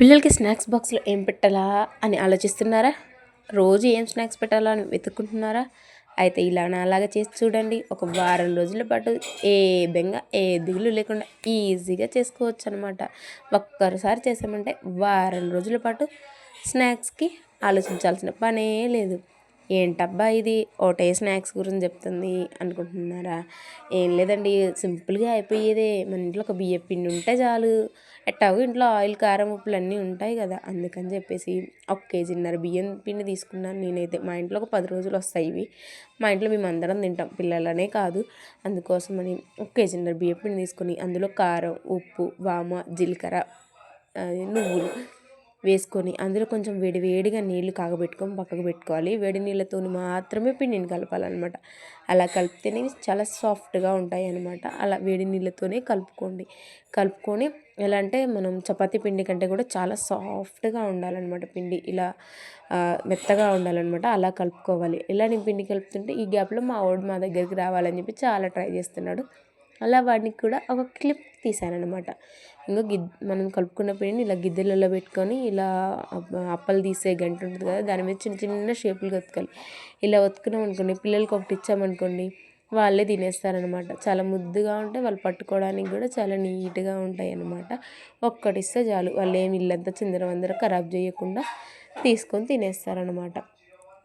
పిల్లలకి స్నాక్స్ బాక్స్లో ఏం పెట్టాలా అని ఆలోచిస్తున్నారా? రోజు ఏం స్నాక్స్ పెట్టాలా అని వెతుక్కుంటున్నారా? అయితే ఇలా నాలాగా చేసి చూడండి. ఒక వారం రోజుల పాటు ఏ బెంగ ఏ దిగులు లేకుండా ఈజీగా చేసుకోవచ్చు అనమాట. ఒక్కసారి చేసామంటే వారం రోజుల పాటు స్నాక్స్కి ఆలోచించాల్సిన పనే లేదు. ఏంటబ్బా ఇది ఒకటే స్నాక్స్ గురించి చెప్తుంది అనుకుంటున్నారా? ఏం లేదండి, సింపుల్గా అయిపోయేదే. మన ఇంట్లో ఒక బియ్యం పిండి ఉంటే చాలు. ఎట్టాగో ఇంట్లో ఆయిల్ కారం ఉప్పులు అన్నీ ఉంటాయి కదా, అందుకని చెప్పేసి 1 కేజీన్నర బియ్యం పిండి తీసుకున్నాను నేనైతే. మా ఇంట్లో ఒక 10 రోజులు వస్తాయి ఇవి. మా ఇంట్లో మేము అందరం తింటాం, పిల్లలనే కాదు. అందుకోసమని 1 కేజీన్నర బియ్యం పిండి తీసుకొని అందులో కారం, ఉప్పు, వామ, జీలకర్ర, నువ్వులు వేసుకొని అందులో కొంచెం వేడిగా నీళ్లు కాగబెట్టుకొని పక్కకు పెట్టుకోవాలి. వేడి నీళ్ళతో మాత్రమే పిండిని కలపాలన్నమాట. అలా కలిపితేనే చాలా సాఫ్ట్గా ఉంటాయి అన్నమాట. అలా వేడి నీళ్ళతోనే కలుపుకొని ఎలా అంటే మనం చపాతీ పిండి కంటే కూడా చాలా సాఫ్ట్గా ఉండాలన్నమాట పిండి. ఇలా మెత్తగా ఉండాలన్నమాట. అలా కలుపుకోవాలి. ఇలా నేను పిండి కలుపుతుంటే ఈ గ్యాప్లో మా దగ్గరికి రావాలని చెప్పి చాలా ట్రై చేస్తున్నాడు. అలా వాడికి కూడా ఒక క్లిప్ తీసానమాట. ఇంకో మనం కలుపుకున్న పిండిని ఇలా గిద్దెలలో పెట్టుకొని ఇలా అప్పలు తీసే గంట ఉంటుంది కదా, దాని మీద చిన్న చిన్న షేపులు ఒత్తుకోవాలి. ఇలా ఒత్తుకున్నాం అనుకోండి, పిల్లలకి ఒకటి ఇచ్చామనుకోండి వాళ్ళే తినేస్తారనమాట. చాలా ముద్దుగా ఉంటాయి, వాళ్ళు పట్టుకోవడానికి కూడా చాలా నీట్గా ఉంటాయి అన్నమాట. ఒక్కటిస్తే చాలు, వాళ్ళు ఏమి ఇల్లంతా చిందరవందర ఖరాబ్ చేయకుండా తీసుకొని తినేస్తారనమాట.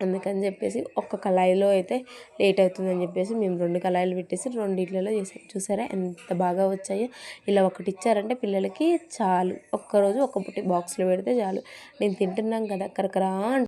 అందుకని చెప్పేసి ఒక్క కళాయిలో అయితే లేట్ అవుతుందని చెప్పేసి మేము 2 కళాయిలు పెట్టేసి రెండిట్లలో చేసాం. చూసారా ఎంత బాగా వచ్చాయో? ఇలా ఒకటి ఇచ్చారంటే పిల్లలకి చాలు, ఒక్కరోజు ఒక్కొక్కటి బాక్స్లో పెడితే చాలు. నేను తింటున్నాం కదా, కరకరా